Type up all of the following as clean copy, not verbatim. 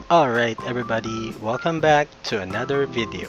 Alright everybody, welcome back to another video.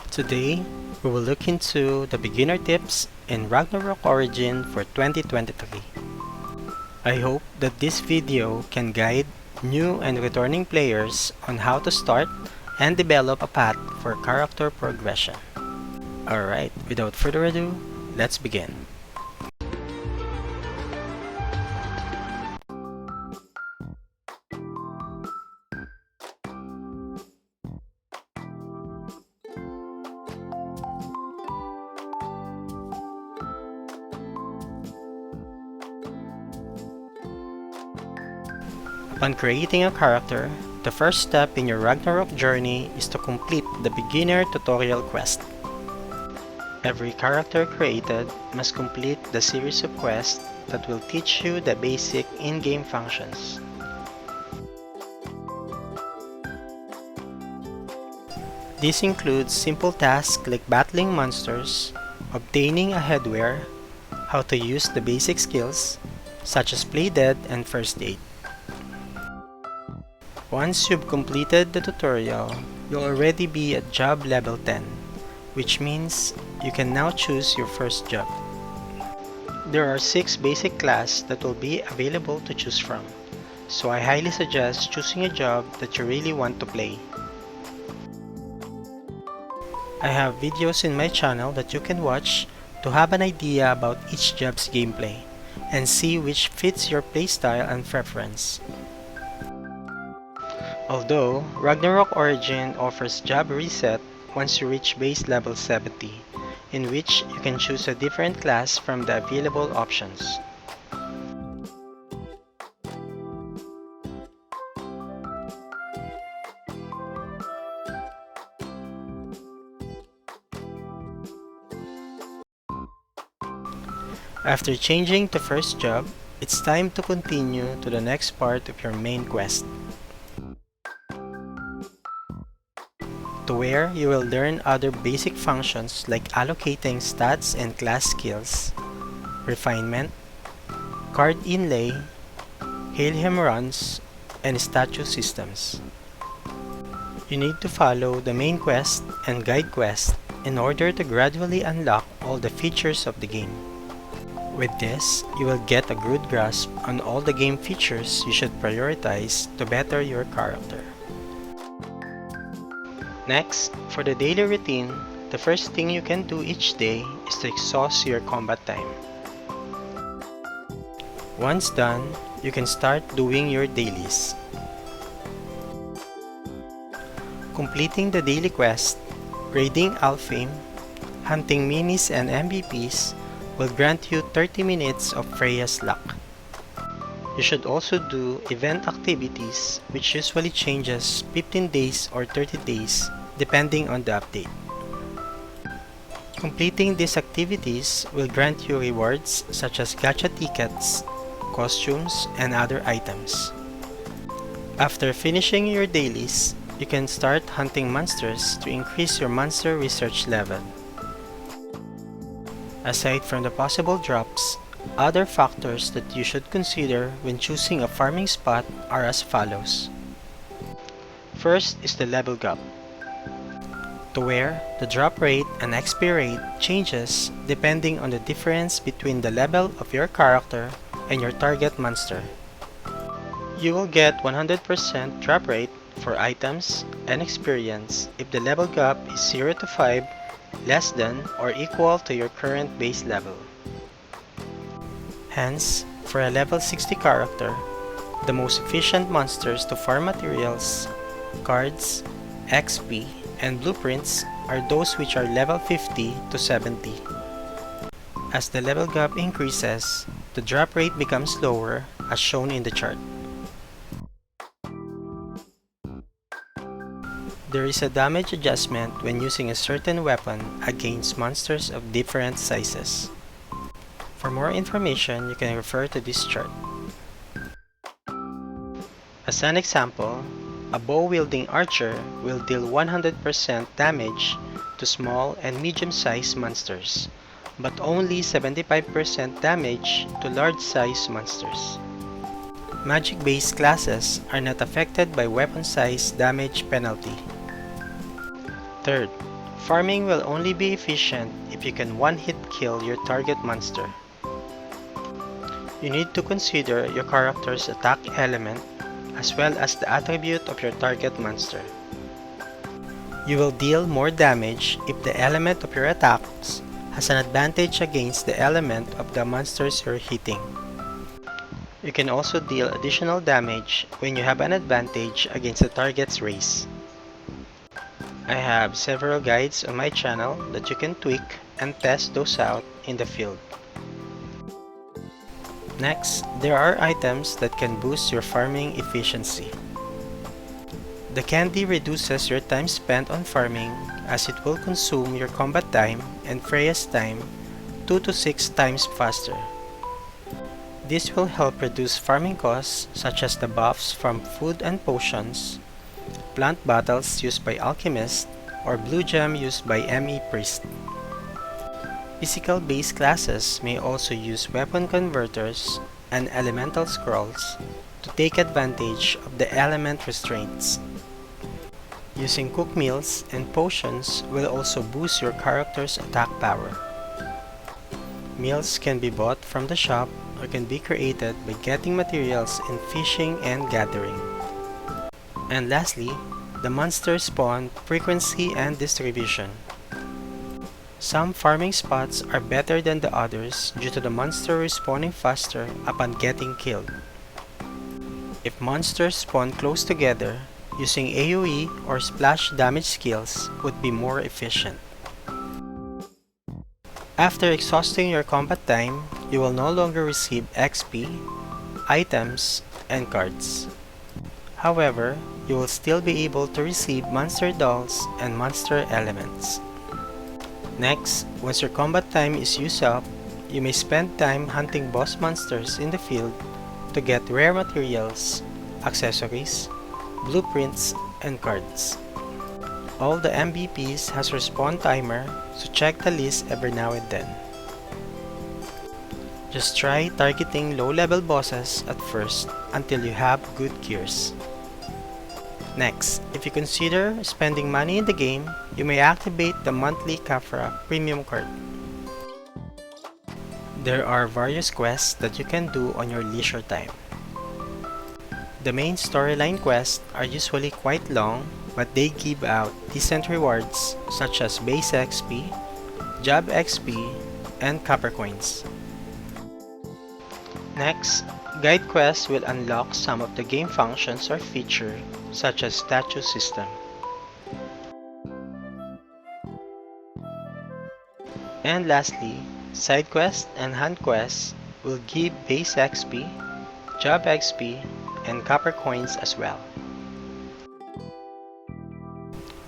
Today, we will look into the beginner tips in Ragnarok Origin for 2023. I hope that this video can guide new and returning players on how to start and develop a path for character progression. Alright, without further ado, let's begin. Upon creating a character, the first step in your Ragnarok journey is to complete the beginner tutorial quest. Every character created must complete the series of quests that will teach you the basic in-game functions. This includes simple tasks like battling monsters, obtaining a headwear, how to use the basic skills, such as play dead and first aid. Once you've completed the tutorial, you'll already be at job level 10, which means you can now choose your first job. There are 6 basic classes that will be available to choose from, so I highly suggest choosing a job that you really want to play. I have videos in my channel that you can watch to have an idea about each job's gameplay and see which fits your playstyle and preference. Although, Ragnarok Origin offers job reset once you reach base level 70, in which you can choose a different class from the available options. After changing to first job, it's time to continue to the next part of your main quest, to where you will learn other basic functions like allocating stats and class skills, refinement, card inlay, Hailham runs, and statue systems. You need to follow the main quest and guide quest in order to gradually unlock all the features of the game. With this, you will get a good grasp on all the game features you should prioritize to better your character. Next, for the daily routine, the first thing you can do each day is to exhaust your combat time. Once done, you can start doing your dailies. Completing the daily quest, raiding Alfheim, hunting minis and MVPs will grant you 30 minutes of Freya's luck. You should also do event activities, which usually changes 15 days or 30 days depending on the update. Completing these activities will grant you rewards such as gacha tickets, costumes, and other items. After finishing your dailies, you can start hunting monsters to increase your monster research level. Aside from the possible drops, other factors that you should consider when choosing a farming spot are as follows. First is the level gap, to where the drop rate and XP rate changes depending on the difference between the level of your character and your target monster. You will get 100% drop rate for items and experience if the level gap is 0 to 5, less than or equal to your current base level. Hence, for a level 60 character, the most efficient monsters to farm materials, cards, XP, and blueprints are those which are level 50 to 70. As the level gap increases, the drop rate becomes lower as shown in the chart. There is a damage adjustment when using a certain weapon against monsters of different sizes. For more information, you can refer to this chart. As an example, a bow-wielding archer will deal 100% damage to small and medium-sized monsters, but only 75% damage to large-sized monsters. Magic-based classes are not affected by weapon size damage penalty. Third, farming will only be efficient if you can one-hit kill your target monster. You need to consider your character's attack element as well as the attribute of your target monster. You will deal more damage if the element of your attacks has an advantage against the element of the monsters you're hitting. You can also deal additional damage when you have an advantage against the target's race. I have several guides on my channel that you can tweak and test those out in the field. Next, there are items that can boost your farming efficiency. The candy reduces your time spent on farming as it will consume your combat time and Freya's time 2 to 6 times faster. This will help reduce farming costs such as the buffs from food and potions, plant battles used by alchemists, or blue gem used by ME priest. Physical based classes may also use weapon converters and elemental scrolls to take advantage of the element restraints. Using cooked meals and potions will also boost your character's attack power. Meals can be bought from the shop or can be created by getting materials in fishing and gathering. And lastly, the monster spawn frequency and distribution. Some farming spots are better than the others due to the monster respawning faster upon getting killed. If monsters spawn close together, using AoE or splash damage skills would be more efficient. After exhausting your combat time, you will no longer receive XP, items, and cards. However, you will still be able to receive monster dolls and monster elements. Next, once your combat time is used up, you may spend time hunting boss monsters in the field to get rare materials, accessories, blueprints, and cards. All the MVPs has respawn timer, so check the list every now and then. Just try targeting low-level bosses at first until you have good gears. Next, if you consider spending money in the game, you may activate the monthly Kafra premium card. There are various quests that you can do on your leisure time. The main storyline quests are usually quite long, but they give out decent rewards such as base XP, job XP, and copper coins. Next, guide quests will unlock some of the game functions or features such as statue system. And lastly, side quests and hunt quests will give base XP, job XP, and copper coins as well.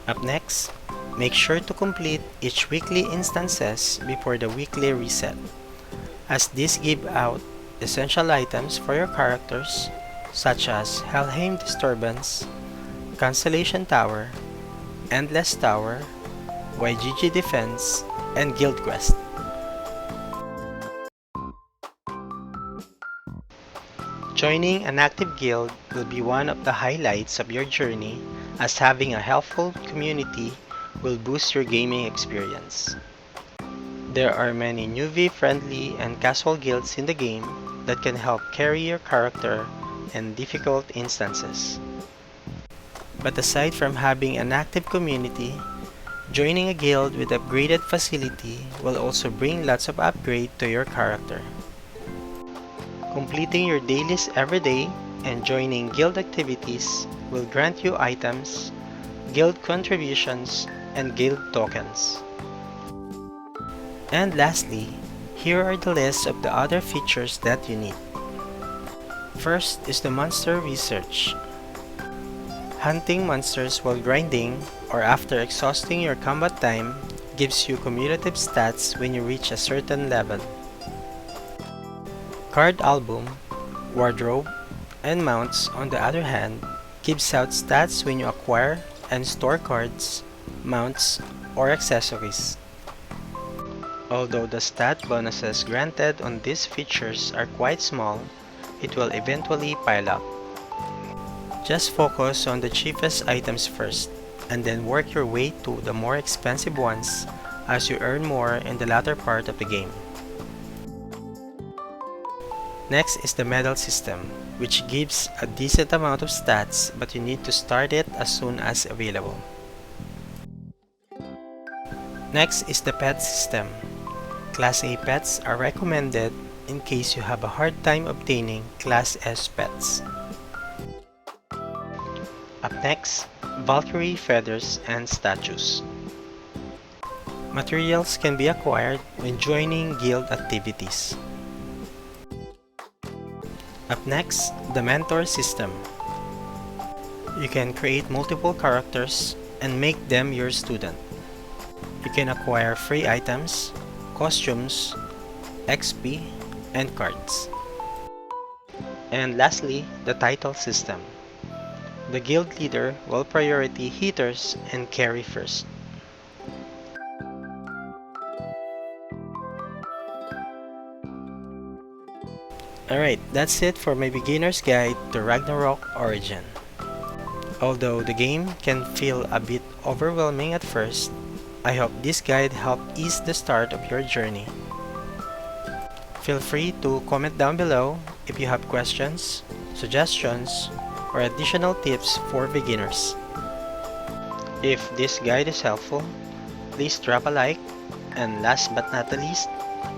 Up next, make sure to complete each weekly instances before the weekly reset, as these give out essential items for your characters such as Helheim Disturbance, Constellation Tower, Endless Tower, YGG Defense, and Guild Quest. Joining an active guild will be one of the highlights of your journey, as having a helpful community will boost your gaming experience. There are many newbie-friendly and casual guilds in the game that can help carry your character in difficult instances. But aside from having an active community, joining a guild with upgraded facility will also bring lots of upgrade to your character. Completing your dailies every day and joining guild activities will grant you items, guild contributions, and guild tokens. And lastly, here are the lists of the other features that you need. First is the monster research. Hunting monsters while grinding or after exhausting your combat time gives you cumulative stats when you reach a certain level. Card album, wardrobe, and mounts on the other hand gives out stats when you acquire and store cards, mounts, or accessories. Although the stat bonuses granted on these features are quite small, it will eventually pile up. Just focus on the cheapest items first, and then work your way to the more expensive ones as you earn more in the latter part of the game. Next is the medal system, which gives a decent amount of stats, but you need to start it as soon as available. Next is the pet system. Class A pets are recommended in case you have a hard time obtaining Class S pets. Up next, Valkyrie feathers and statues. Materials can be acquired when joining guild activities. Up next, the mentor system. You can create multiple characters and make them your student. You can acquire free items, costumes, XP, and cards. And lastly, the title system. The guild leader will priority hitters and carry first. Alright, that's it for my beginner's guide to Ragnarok Origin. Although the game can feel a bit overwhelming at first, I hope this guide helped ease the start of your journey. Feel free to comment down below if you have questions, suggestions, or additional tips for beginners. If this guide is helpful, please drop a like, and last but not the least,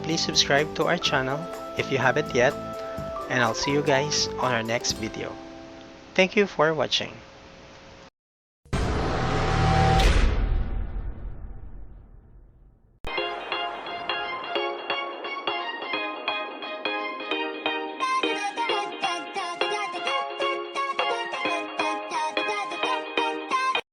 please subscribe to our channel if you haven't yet, and I'll see you guys on our next video. Thank you for watching.